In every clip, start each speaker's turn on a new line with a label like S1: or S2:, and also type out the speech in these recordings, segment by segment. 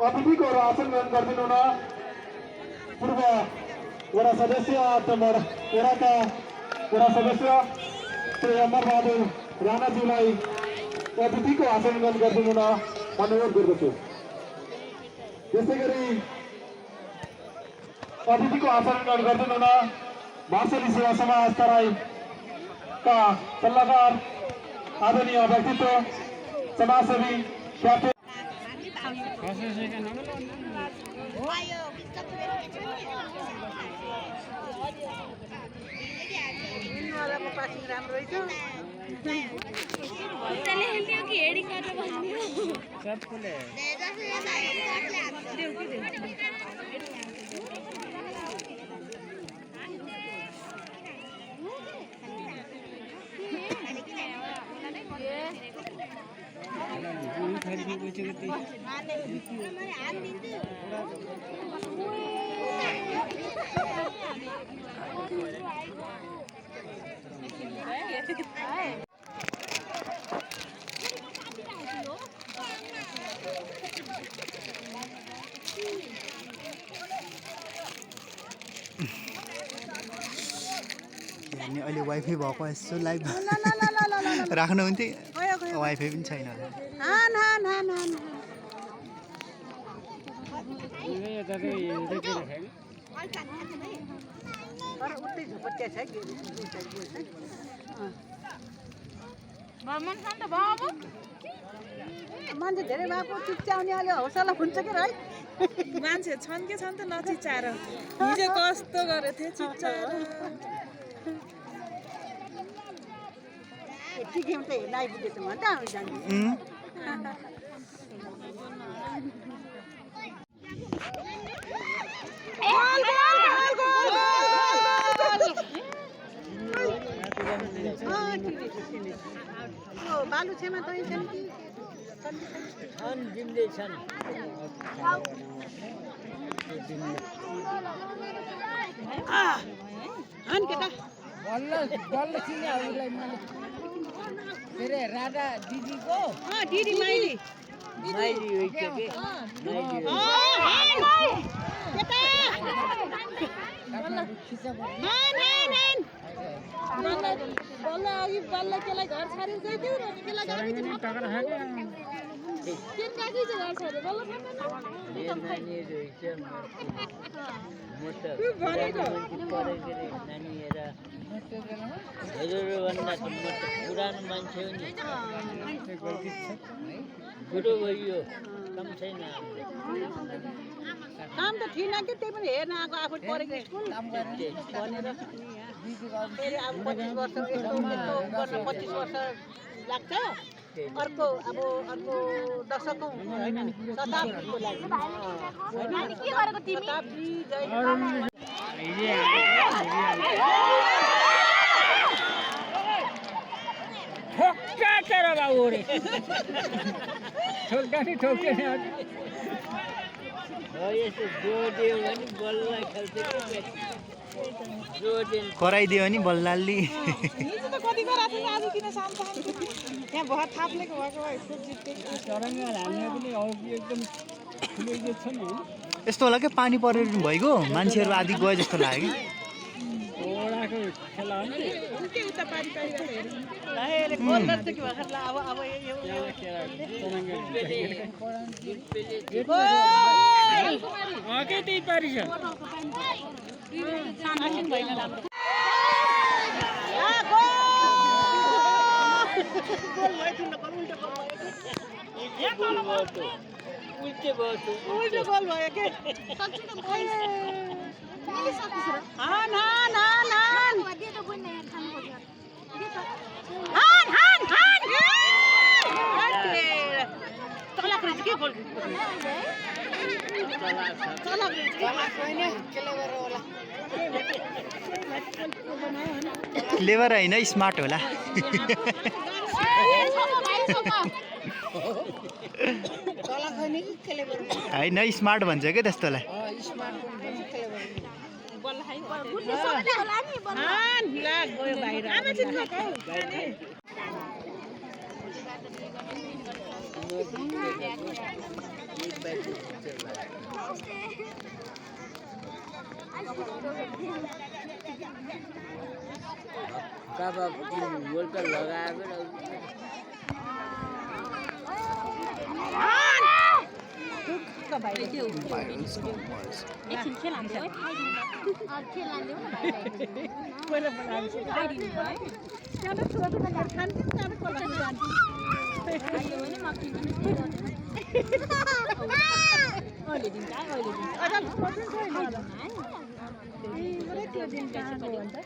S1: अतिथिको आसन ग्रहण गरिदिनु न। पूर्व वडा सदस्य नम्बर 13 का वडा सदस्य श्री अमरबहादुर राणाजीलाई अतिथिको आसन ग्रहण गरिदिनु न अनुरोध गर्दछु। त्यसै गरी अतिथिको आसन ग्रहण गरिदिनु न भाषणी सेवा समाज तराईका सल्लाहकार आदरणीय व्यक्तित्व समाजसेवी क्याप्टेन
S2: अहिले वाइफाई भएको यसो लाइभ राख्नुहुन्थ्यो वाइफाई पनि छैन
S3: मान्छे धेरै भएको चिच्याउनेले हौसला हुन्छ कि है
S4: मान्छे छन् के छन् त नचिचाएर हिजो कस्तो गरे थिए चिचाएर
S3: यति गेम त हेर्न आइपुगेछ भने त हामी जान्छ बालु छेमा तै छन् कि
S5: छन् जिम्दै छन्
S3: हान केटा
S5: बल्ल बल्ल चिन्नेहरूलाई मैले के अरे राधा दिदीको
S3: दिदी माइली
S5: माइली होइन के
S4: बल्ल अघि बल्ल केलाई घर छाडी गइदिउ र केलाई गाडी चाहिँ केन काकी चाहिँ घर छाड्यो बल्ल
S5: नानीहरू होइन म त नानी हेर हजुरभन्दा त म त पुरानो मान्छे हो नि बुढो भइयो कम छैन
S3: काम त थिएन कि त्यही पनि हेर्न आएको आफू पढेको स्कुल भनेर फेरि अब 25 वर्ष यस्तो गर्न 25 वर्ष लाग्छ अर्को अब अर्को दशकौँ होइन शताब्दीको लागि होइन के गरेको तिमी शताब्दी
S5: ठोक्का तर बाबु रे ठोक्दा नि ठोक्दैन हो यसो जोड्यो भने बल्ल खेल्छ कि
S2: कराइदियो नि बल्लाली
S4: हिजो त कति गराएको थियो आज किन शान्त यहाँ भर थाप्लेको भएको भए जित्तेको
S5: तरङ्ग हाल्ने पनि एकदम ठुलो इज्जत छ नि
S2: यस्तो होला क्या पानी परेर भइगयो मान्छेहरू आदि गए जस्तो लाग्यो
S5: ओडाको खेला हो नि
S4: उल्टे उता पारी पारी हेर्नु
S3: लाएर गोल गर्छ कि भर्खर ला अब
S5: के त्यही पारी छ
S3: सानो भएन राम्रो गोल भयो ठुलो गोल उल्टो गोल भयो के हान हान हान हान हान हान हान तलक रहेछ के गोल तलक रहेछ होइन केले गरेर होला
S2: लेबर होइन स्मार्ट होला होइन स्मार्ट भन्छ क्या त्यस्तोलाई
S3: गयो बाहिर
S5: बाबा वर्ल्ड कप लगाएर
S3: एकछिन खेल हान्छ है खेल हान्दिउँ न पहिला बनाउँछु आइदिनु भयो त्यहाँ सोध्नु न खान्छु त्यहाँ कसरी जान्छु आइयो भने म किन्छु अहिले दिन्छ अहिले दिन्छ अझ सोध्नु छैन पुरै त्यो दिन कहाँ गयो अन्त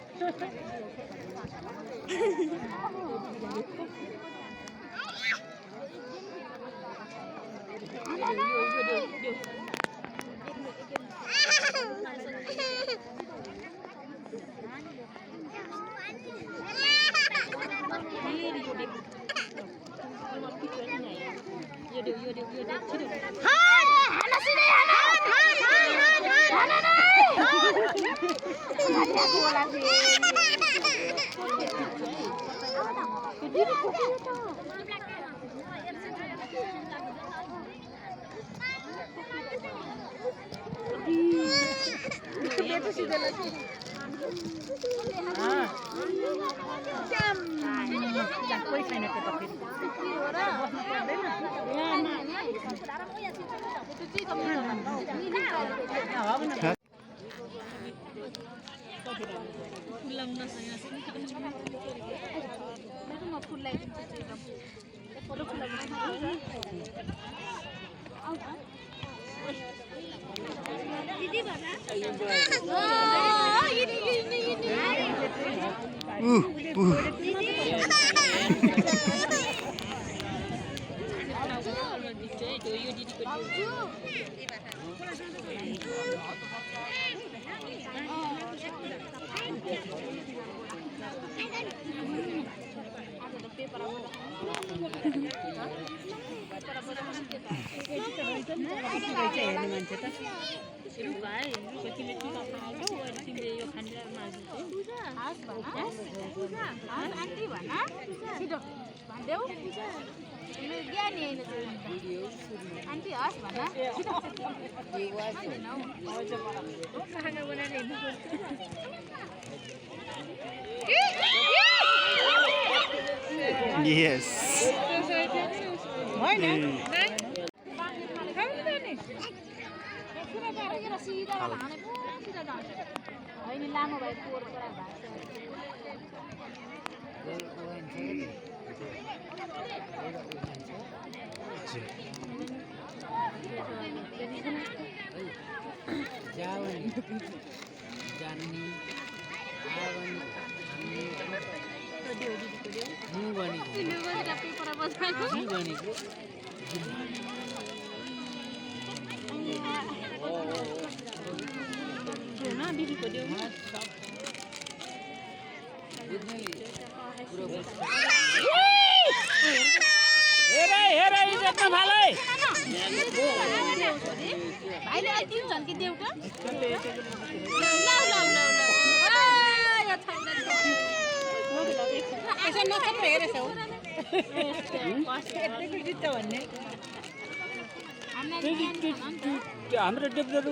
S3: कोही छैन त्यो त
S2: Yes.
S3: लामो भयो पोहोर परा दिदीको देऊ
S5: हेर इज्जत नफालै
S3: भाइले दिन्छ नि कि देऊ
S5: हाम्रो डेब्लर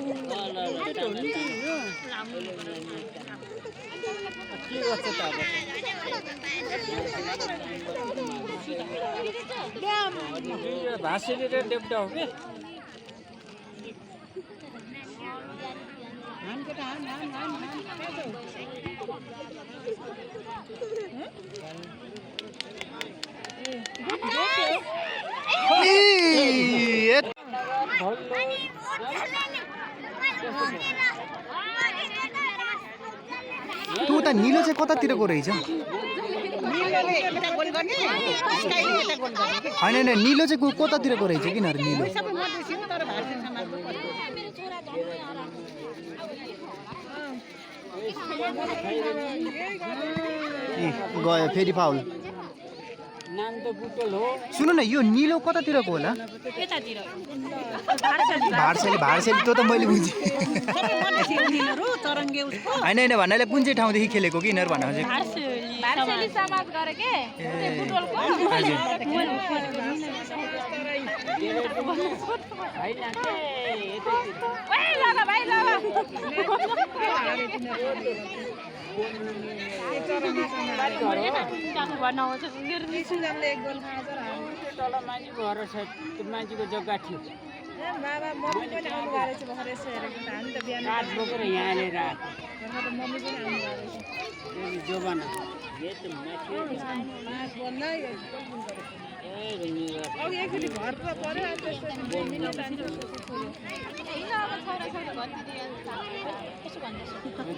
S5: भाषेले डेब्डा हो कि
S2: तँ उता निलो चाहिँ कतातिरको रहेछ? होइन होइन निलो चाहिँ कतातिरको रहेछ किनहरू निलो गयो फेरि फाउल सुन न यो निलो कतातिरको होला भार्सेली त्यो त मैले बुझेँ होइन होइन भन्नाले कुन चाहिँ ठाउँदेखि खेलेको कि यिनीहरू भन्न खोजेको
S4: सुजनले एक गोल खाएछ र
S5: तल मान्छे भएर छ त्यो मान्छेको जग्गा थियो
S4: बाबा मम्मी पनि आउनु भएको रहेछ भर्खर यसो हेरेको त हामी त बिहान
S5: काठ बोकेर यहाँ ल्याएर आएको
S4: भर्खर त मम्मी पनि आउनु भएको रहेछ
S5: जोबाना
S4: पाँच बल्ल अघि एकचोटि घर पुरा पऱ्यो अनि त्यसपछि मम्मीले जान्छ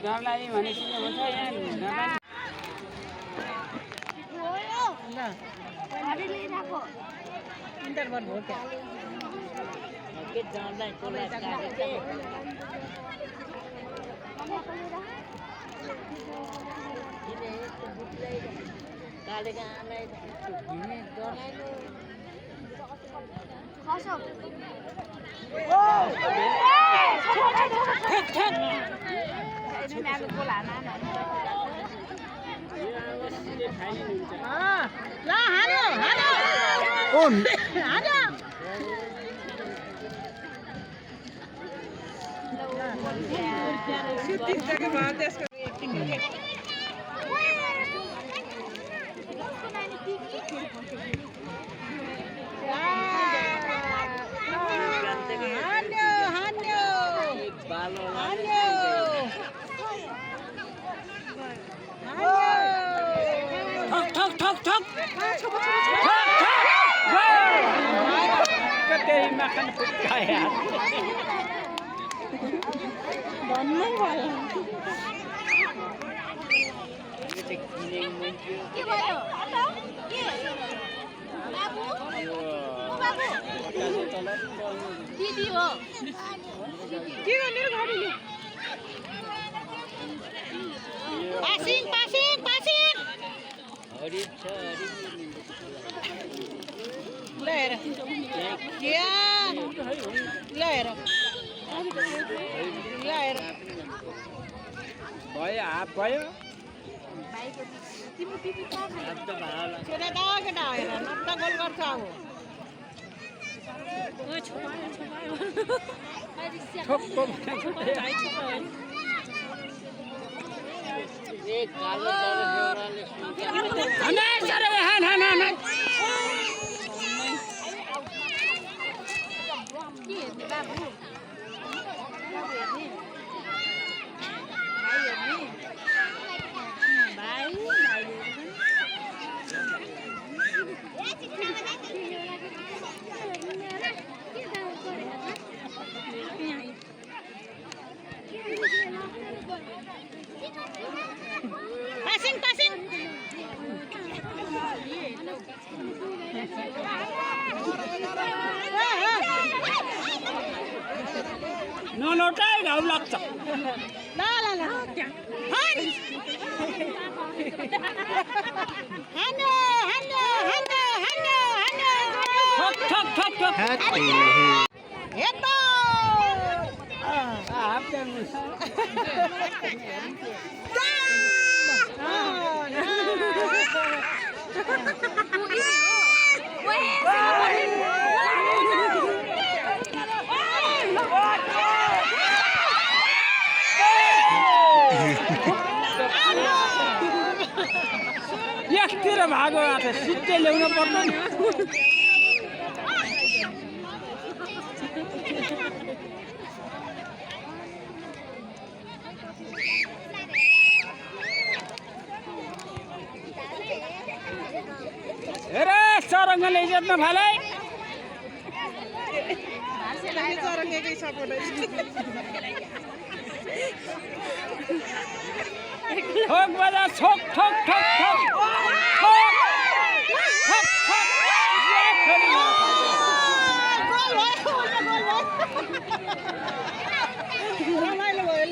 S5: गाउँलाई भनेपछि हुन्छ यहाँ
S4: इन्टरभल हो क्या सुतिसक्यो भयो त्यसको एक्टिङ हो क्या भन्नै भयो
S3: दिदी हो
S4: के गर्ने र घडीले
S3: पासिङ पासिङ पासिङ
S4: ल हेर क्या ल हेर ल हेर
S5: भयो हाफ भयो
S4: केटा केटा हेर नट्टा गोल गर्छ अब
S3: पासिङ पासिङ
S5: नलौटाइ घाउ लाग्छ
S3: ल ल ल हानो हानो हानो हानो हानो
S5: ठक ठक ठक ठक
S3: हेतो
S5: हाफ टाइम एकतिर भागो आएको सिटै ल्याउनु पर्छ नि हेर सरङ्गले इज्जत नफाले
S4: चरङ्गेकै सपोर्ट
S5: ठोक बजा छोक ठोक ठोक ठोक ठोक ठोक
S4: रमाइलो भयो ल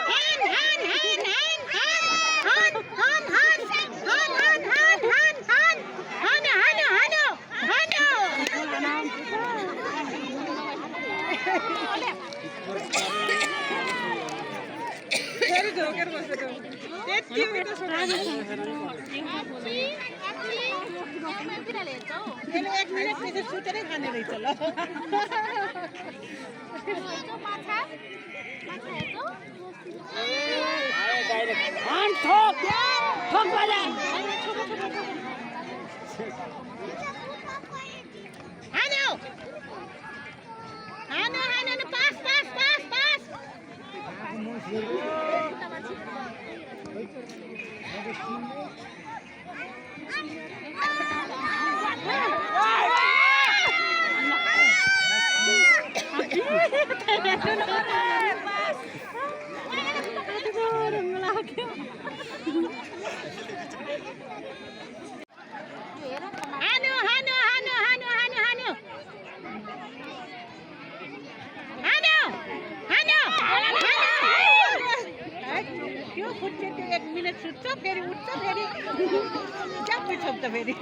S3: हान हान हान हान हान हान हान हान हान हान हान हान हानो हानो हानो
S4: फेरि झोकेर बसेको त्यति मिठो छोरा
S3: त्यसले 1 मिनेट पछि सुतेरै खाने रहेछ ल त्यो फुट्छ त्यो 1 मिनेट सुत्छ फेरि उठ्छ फेरि ट्याप्पै छोप्छ फेरि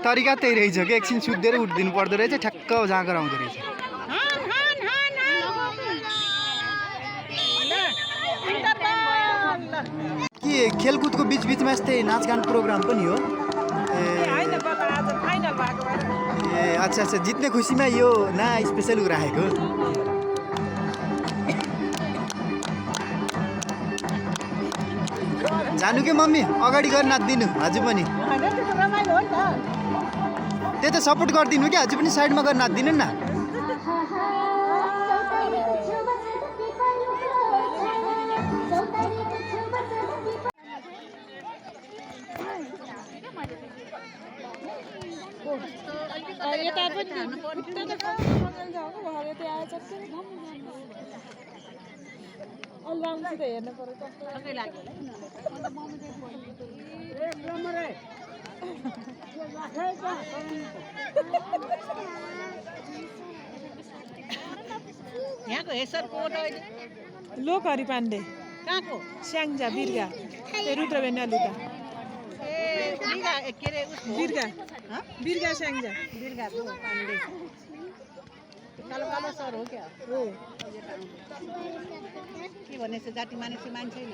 S2: तरिका त्यही रहेछ कि एकछिन सुत्दै उठ्दिनु पर्दो रहेछ ठ्याक्क जाँगर आउँदो रहेछ के खेलकुदको बिचबिचमा यस्तै नाचगान प्रोग्राम पनि हो
S4: हैन बाबा आज फाइनल भएको भएर
S2: ए अच्छा अच्छा जित्ने खुसीमा यो ना स्पेसल राखेको जानु के मम्मी अगाडि गएर नाच्दिनु हजुर पनि
S3: रमाइलो हो नि त
S2: त्यही त सपोर्ट गरिदिनु कि हजुर पनि साइडमा गएर नाच्दिनु न
S4: यता पनि त्यता त मजाले जाऊ भरे त्यो आएछ अलराउन्ड त हेर्नु पर्यो कस्तो
S3: लाग्यो यहाँको हेसरको
S4: लोकहरि पाण्डे
S3: कहाँको
S4: स्याङ्जा बिर्गा त्यो रुद्रबेन अलिका
S3: ए बिर्गा के रे
S4: बिर्गा बिर्गा स्याङ्जा
S3: बिर्गाको पाण्डे कालो कालो सर हो क्या
S4: हो
S3: के भनेछ जाति मानेपछि मान्छेन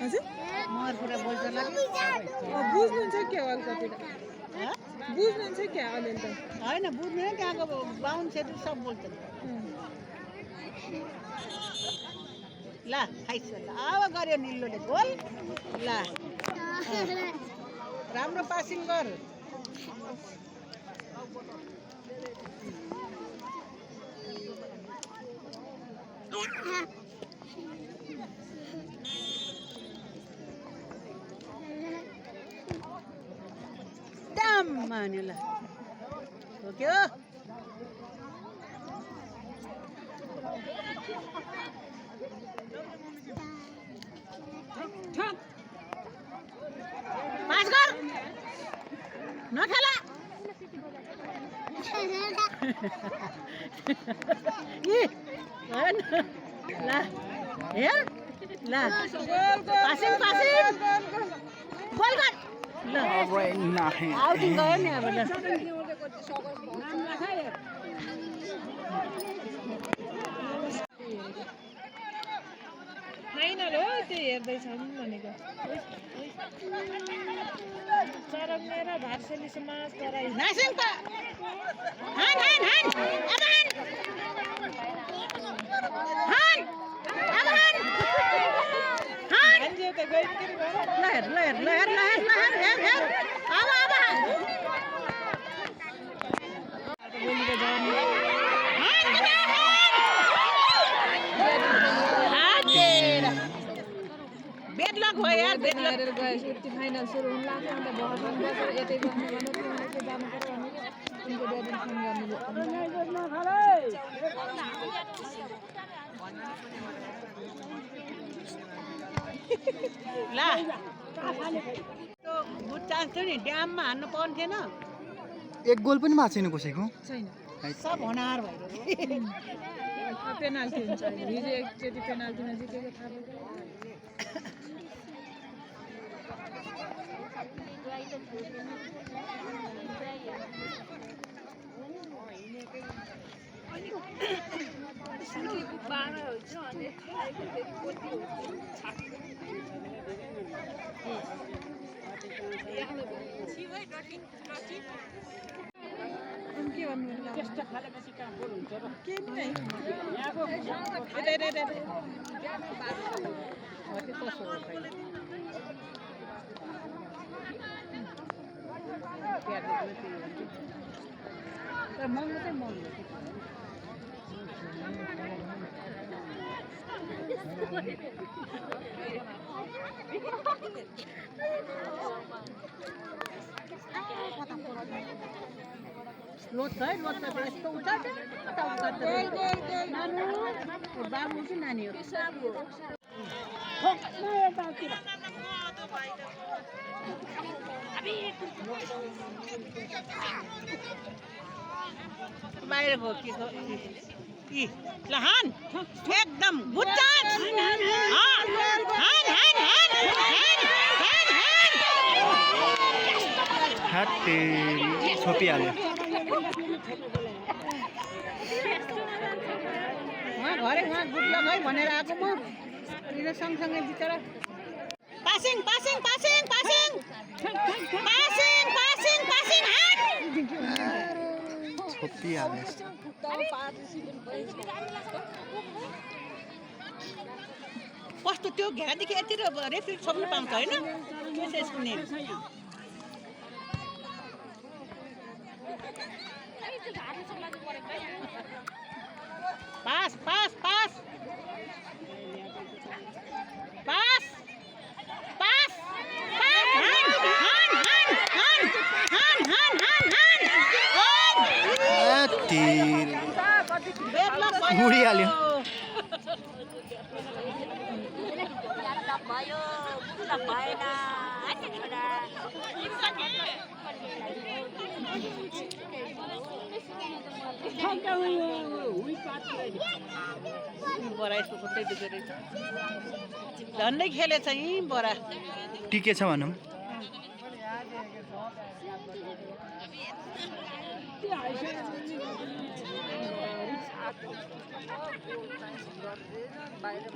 S4: हजुर
S3: महर कुरा बोल्छ लाग्यो
S4: बुझ्नुहुन्छ के हो अलिकति बुझ्नुहुन्छ क्या अलिअलि त
S3: होइन बुझ्दैन त्यहाँको बाहुन छेत्री सब बोल्छन् ल खाइस ल अब गऱ्यो निल्लोले गोल ल राम्रो पासिङ गर दाम मान्यो ल हो क्या पास गर नखेला ल हेर ल पासिङ पासिङ गोल गर ल आउटिङ गयो नि अब ल
S4: फाइनल हो त्यो हेर्दैछौँ भनेको चरङ्गे र भार्सेली समाज तराई
S3: नासिङ त हान हान हान अब हान हान अब हान हान
S4: मान्छे त गइ के गर्नु
S3: ल हेर ल हेर ल हेर ल हेर ल हेर हेर अब
S4: बोलीको जाने
S3: बेडलक भयो यार बेडलक
S4: हेरेर गएपछि यति फाइनल सुरु हुन लाग्यो अन्त भर बसेर यतै बस्नु भने तिमीले चाहिँ जानु पर्यो भने उनको ड्याडीले फोन
S3: ल बुट चान्स थियो नि ड्याममा हान्नु पाउनु थिएन
S2: एक गोल पनि भएको छैन कसैको
S4: छैन
S3: सब हनार भयो
S4: पेनाल्टी हुन्छ हिजो एकचोटि पेनाल्टीमा जितेको थाहा भयो सुकेको 12 हुन्छ अनि खाएको फेरि पोती हुन्छ
S5: के भन्नु त्यस्तो खालेपछि कहाँ बोल हुन्छ र के नै यहाँको महँगो चाहिँ महँगो लोट छ है लोट त यस्तो उता बाबु कि नानी हो बाहिर गयो कि लहान एकदम गुड चान्स
S2: हाते छोपिहाल्यो
S5: उहाँ घरै उहाँ गुड लक है भनेर आएको म तिनीहरू सँगसँगै बिचरा passing passing passing passing passing passing passing
S2: छोपिहाल्यो
S5: कस्तो त्यो घेरादेखि यति रेफ्री छोप्नु पाउँछ होइन यसको नेम pass pass pass pass pass
S2: गुडिहाल्यो
S5: बरा यसको खुट्टै दुख्यो रहेछ झन्डै खेलेछ यहीँ बरा
S2: टिके छ भनौँ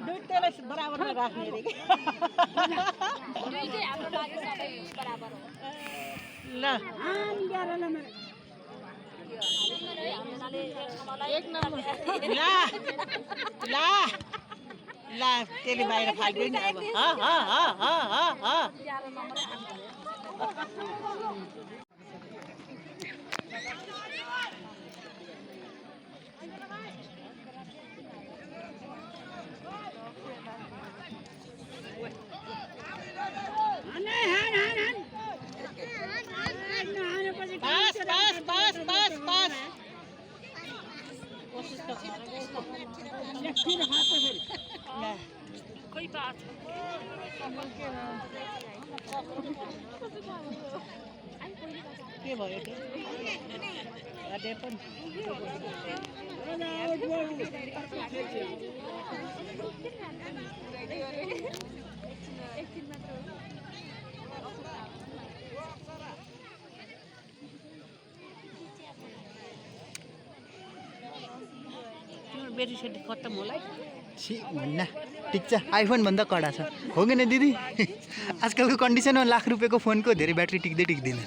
S5: दुईटैलाई बराबरमा राख्ने अरे कि ल ल त्यसले बाहिर फाल्यो नि अब pass pass pass pass pass के भयो बेटी सेटी खत्तम होला है
S2: छि भन्न ठिक छ आइफोन भन्दा कडा छ हो कि न दिदी आजकलको कन्डिसनमा लाख रुपियाँको फोनको धेरै ब्याट्री टिक्दैन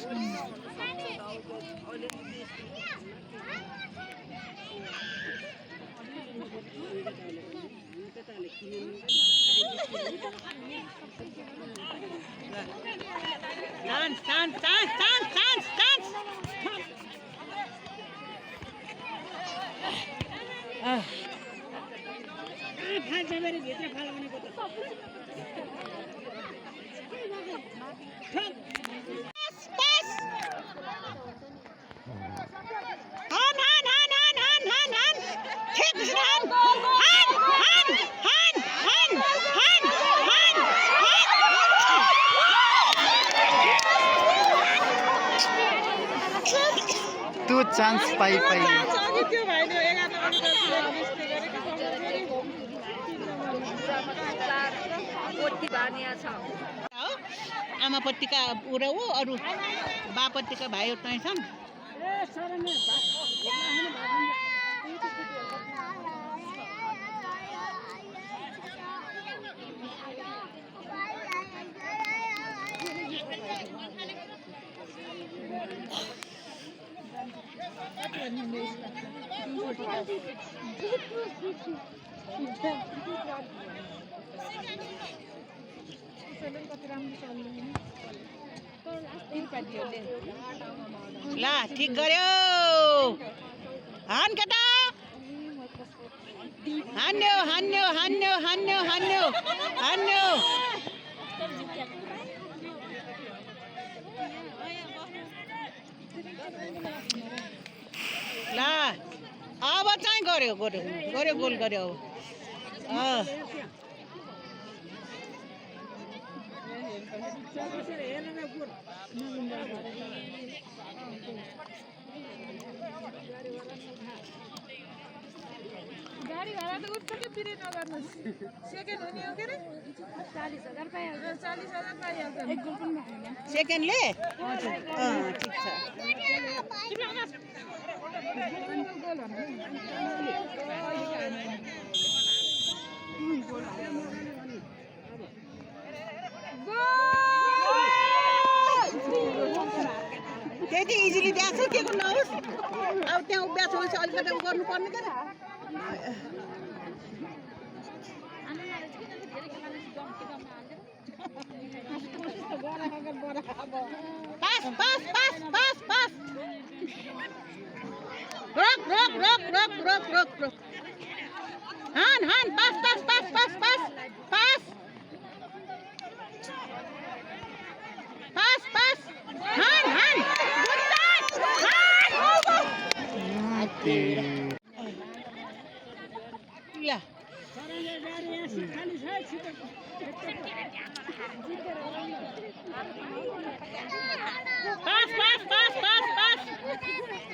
S2: त्यो चान्स पाइ
S5: आमापट्टिका ऊ र ऊ अरू बापट्टिका भाइहरू चाहिँ छन् ल ठिक गर्यो हान केटा हान्यो हान्यो हान्यो हान्यो हान्यो हान्यो ल अब चाहिँ गर्यो गर्यो गर्यो गोल गर्यो अब
S4: गाडी भाडा त उत्तिकै पिरे नगर्नुहोस् सेकेन्ड हुने हो के अरे 40,000 पाइहाल्छ 40,000 पाइहाल्छ एक गोल पनि भएन
S5: सेकेन्डले ठिक छ त्यति इजिली दिएको छु के गर्नु होस् अब त्यहाँ उभ्यास हुन्छ अलिकति गर्नुपर्ने क्या pass pass pass pass pass रोक रोक रोक रोक रोक रोक रोक हान हान pass pass pass pass pass pass pass pass हान हान या pass pass pass pass pass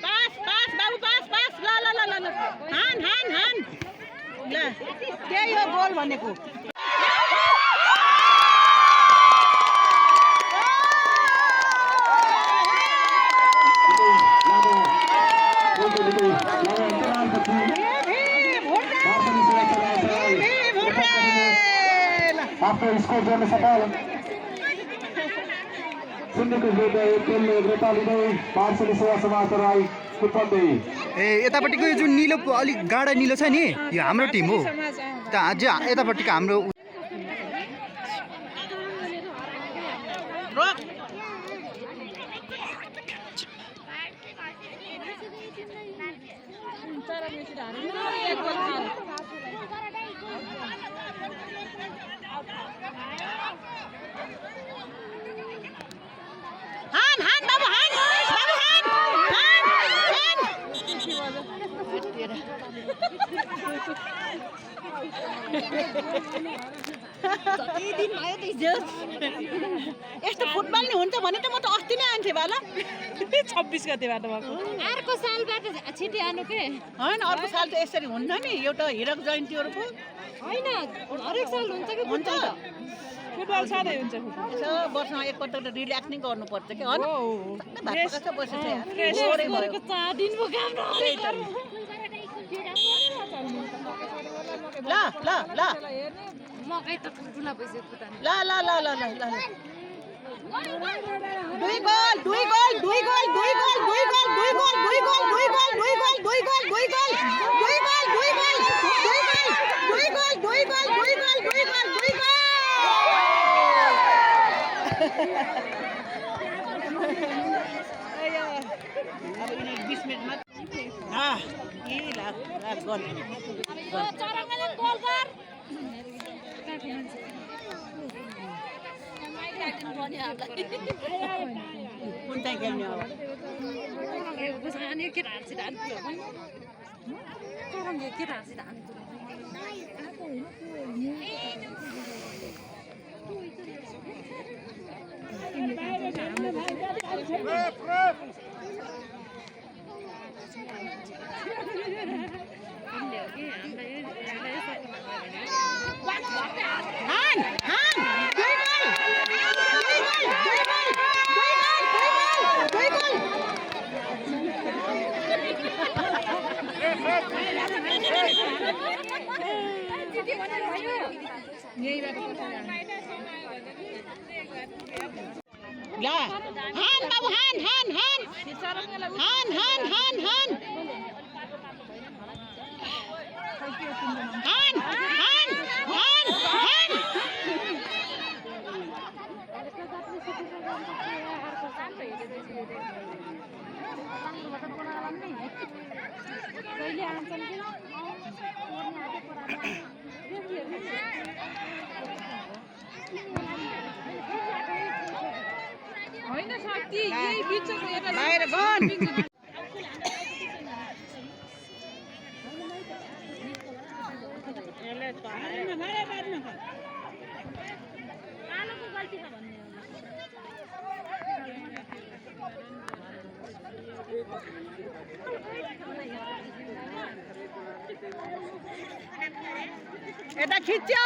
S5: pass pass बाबू पास पास ल ल ल ल हान हान हान ल त्यही हो गोल भनेको
S1: After score गर्न सफल सिन्धुको विरुद्ध खेल्ने नेपालीले पार्सली सेवा समाज राई कुपन्दी
S2: ए यतापट्टिको यो जुन निलो अलिक गाढा निलो छ नि यो हाम्रो टिम हो त अझ यतापट्टिको हाम्रो
S5: हान हान बाबू हान बाबू हान हान हान कति दिन भयो त यस्तो फुटबल नि हुन्छ भने त म त अस्ति नै आन्थेँ होला
S4: 26 गतेबाट भएको अर्को सालबाट छिटै आनु के
S5: होइन अर्को साल त यसरी हुन्न नि एउटा हिरक जयन्तीहरूको
S4: होइन हरेक साल हुन्छ कि
S5: हुन्छ
S4: फुटबल साधै हुन्छ
S5: यसो वर्षमा एकपल्ट त रिल्याक्स नै गर्नुपर्छ कि होइन बसेछ
S4: चार दिन भयो काम
S5: ल ल ल
S4: मकै त ठुला भइसक्यो पुटानी
S5: ल ल ल ल ल ल दुई गोल दुई गोल दुई गोल दुई गोल दुई गोल दुई गोल दुई गोल दुई गोल दुई गोल दुई गोल दुई गोल दुई गोल दुई गोल दुई गोल दुई गोल दुई गोल दुई गोल दुई गोल दुई गोल अब यिनी 20 मिनेटमा गोल कुन चाहिँ खेल्ने हो हान हान दुई गोल दुई गोल दुई गोल
S3: ल हान बाबु हान हान हान हान हान हान हान हान हान हान हान
S4: होइन शक्ति यही बिचको एउटा
S3: बाहिर गन यता खिच्यो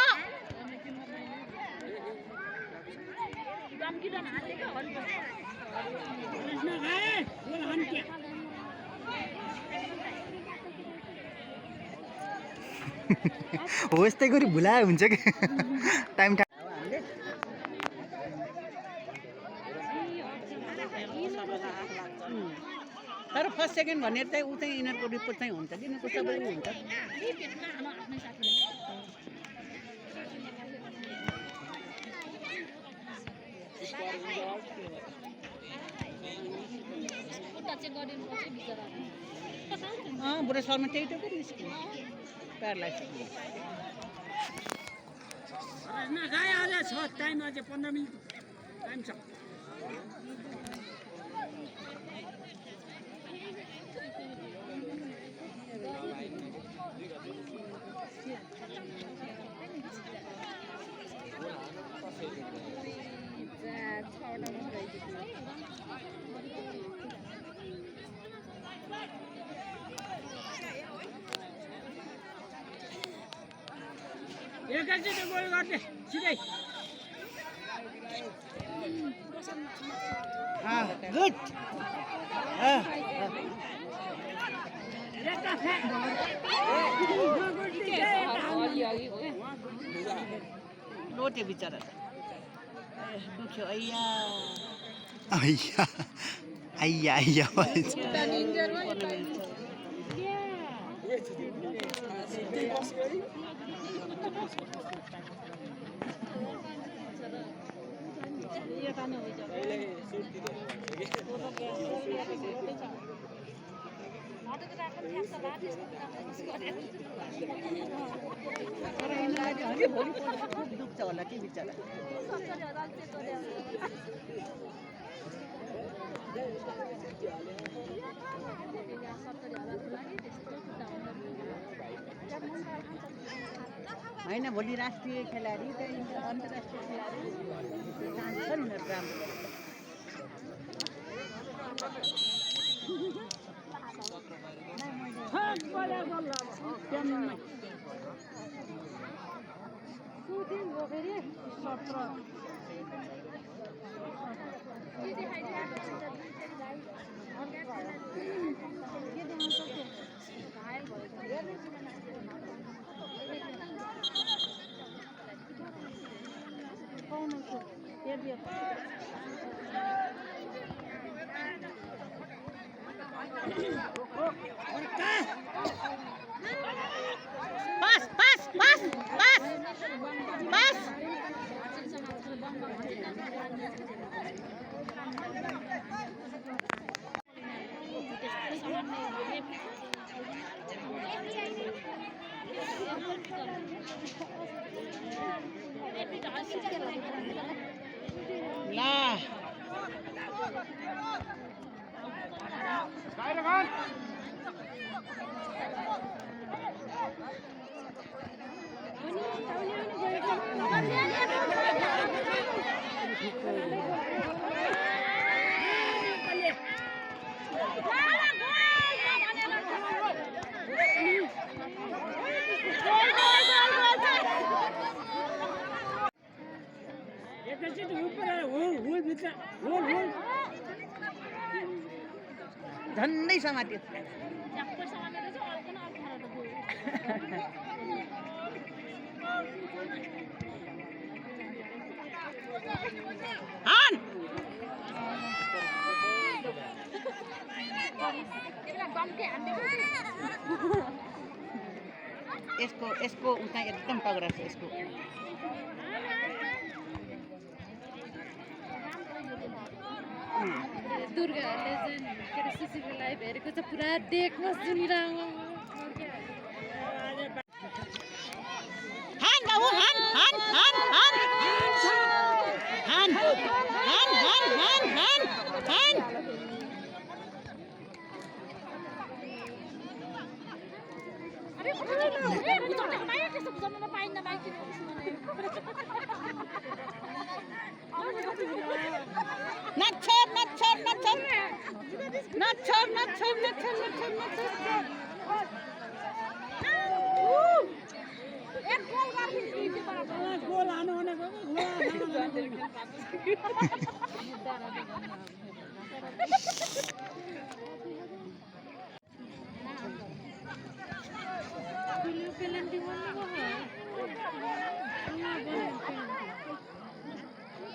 S2: हो यस्तै गरी भुलाए हुन्छ कि टाइम
S3: तर फर्स्ट सेकेन्ड भनेर चाहिँ ऊ चाहिँ यिनीहरूको रिपोर्ट चाहिँ हुन्छ कि यिनीहरूको सबै हुन्छ बुढा शर्मा त्यही त पो निस्क्यो प्यारलाइज
S6: टाइम अझै 15 मिनट टाइम छ एकैचोटि गोल गर्दै सिधै
S3: गुड लोटे बिचरा दुख्यो अय्या
S2: आइया आइया आइया
S3: दुख्छ होला कि बिचरा होइन भोलि राष्ट्रिय खेलाडी त्यही अन्तर्राष्ट्रिय खेलाडी चान्स छ नि उनीहरू राम्रो Pass, pass, pass, pass, pass. La. झन्डै समात्यो हान यसको उता एकदम तगडा छ यसको
S4: दुर्गाहरूले चाहिँ के अरे सुशीको लाइभ हेरेको चाहिँ पुरा देख्न सुनिरहेको
S3: हान बाबु हान हान हान हान हान हान हान हान हान हान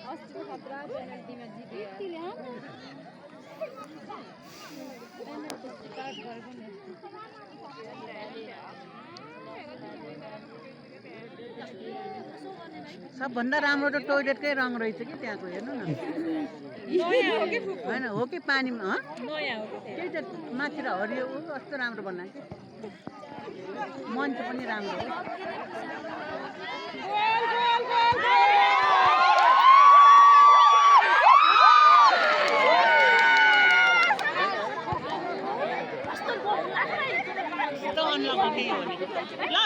S4: अस्तिको खतरा पेनल्टीमा जित्यो
S3: सबभन्दा राम्रो त टोइलेटकै रङ रहेछ कि त्यहाँको हेर्नु न होइन हो कि पानीमा त्यही त माथि र हरियो कस्तो राम्रो बनाएको मान्छे पनि राम्रो हो ल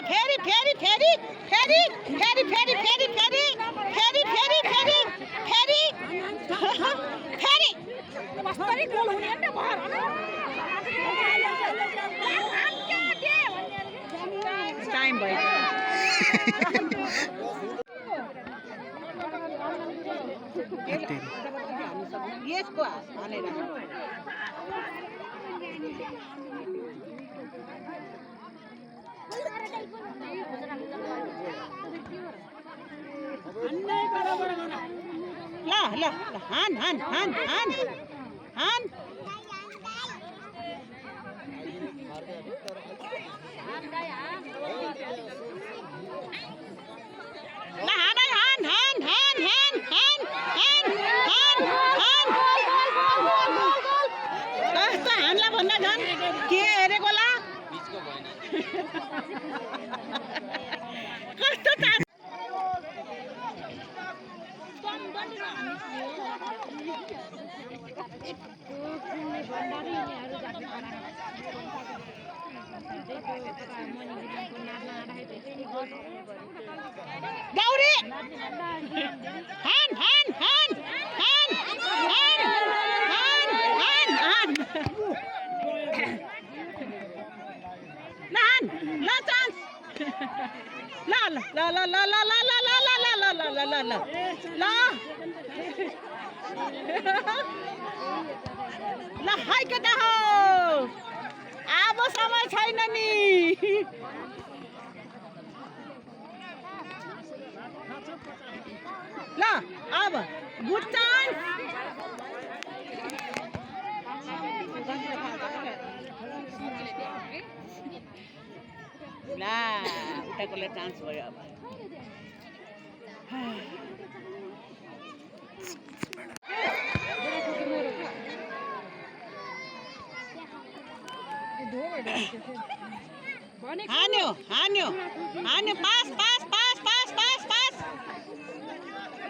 S3: फेरि फेरि फेरि फेरि फेरि फेरि फेरि फेरि फेरि फेरि फेरि फेरि फेरि टाइम भयो यसको हालेर ल ल हान हान हान हान हान ल हान हान हान हान हान हान हान हान हान कस्तो हानला भन्दा झन् के हेरेको ला कस्तो गौरी हान हान हान हान हान हान हान हान हान ल चान्स ल ल ल ल ल ल ल ल ल ल ल ल ल ल ल हाय के त हो अब समय छैन नि ल अब गुड चान्स ला उताकोलाई चान्स भयो अब हान्यो हान्यो हान्यो pass pass pass pass pass pass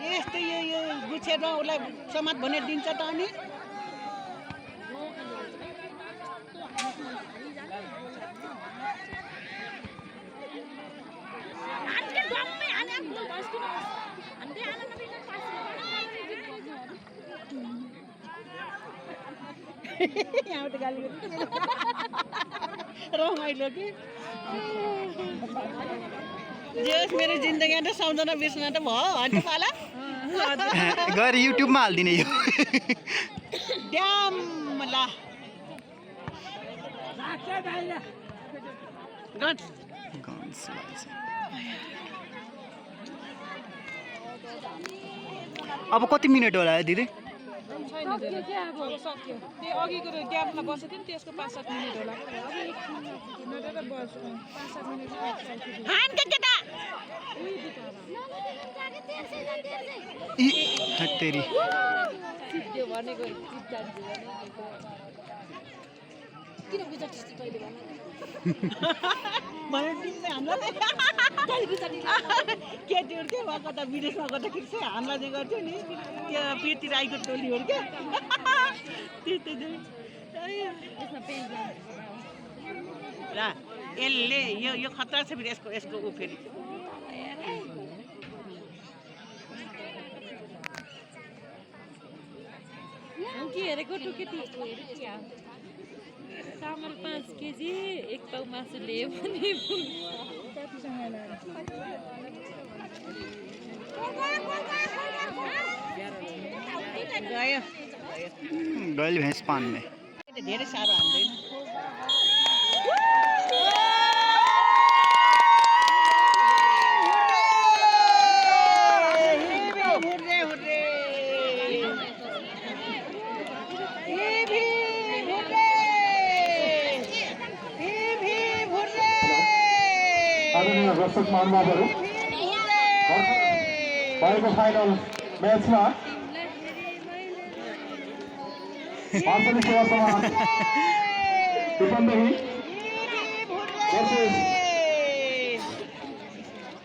S3: यस्तो यो गुछेर उसलाई समात भने दिन्छ त अनि यहाँबाट गाली रमाइलो कि जेस मेरो जिन्दगी त सम्झना बिर्सना त भयो अन्त पाला
S2: गएर युट्युबमा हालिदिने यो
S3: ड्याम ला
S2: अब कति मिनट होला दिदी
S4: छैन अब सक्यो त्यो अघिको ग्यापमा बसेको थियो नि त्यसको 5-7 मिनट होला नत्र बस 5-7 मिनट
S5: हान के केटा
S2: इ हत्तेरी
S4: त्यो भनेको
S3: मलाई टिप्ने हामीलाई केटीहरू के भएको त विदेशमा गर्दाखेरि चाहिँ हामीलाई गर्थ्यो नि त्यो पेटी राईको टोलीहरू क्या त्यस्तै र यसले यो खतरा छ फेरि यसको ऊ फेरि
S4: हेरेको टुकेटी चामल 5 केजी 1 पाउ मासु ल्यायो भने
S3: गयो
S2: गैल भैंस पान में
S3: धेरै साह्रो हान्दैन
S1: आदरणीय दर्शक महानुभावहरू भएको फाइनल म्याचमा आर्चरी सेवा समाज रूपन्देही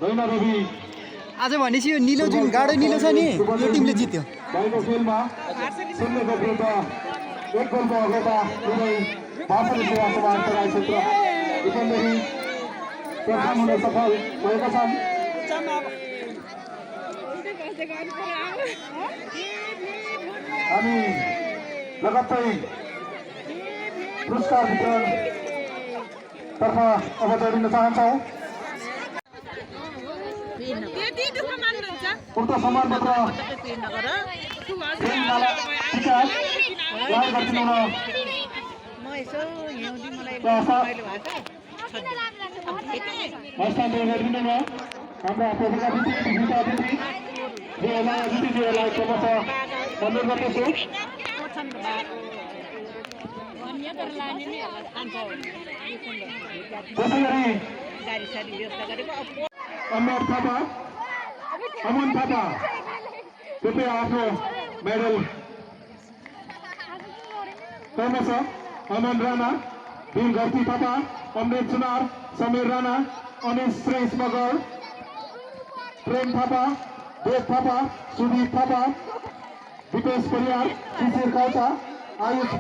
S1: रैना देवी
S2: आज भनेपछि यो निलो जुन गाडो निलो छ नि यो टिमले जित्यो
S1: भएको खेलमा शून्यको विरुद्ध 1 गोलको अग्रता दुवै आर्चरी सेवा समाज तराई क्षेत्र रूपन्देही प्रथम हुन सफल भएका छन् हामी लगत्तै पुरस्कार वितरण तर्फ अब जोडिन चाहन्छौँ उक्त सम्मानपत्र
S3: म यसो हिउँदी मलाई
S1: हस्तान्तरण गरिदिनुमा हाम्रा पत्रकार अतिथि अतिथिज्यूहरूलाई क्रमशः अनुरोध गर्दछु अमर थापा अमन थापा कृपया आफ्नो मेडल क्रमशः अमन राणा वीर घरती थापा अमृत सुनार समीर राणा अनिश श्रेष्ठ मगर प्रेम थापा देव थापा सुदीप थापा दिपेश परियार शिशिर काउचा आयुष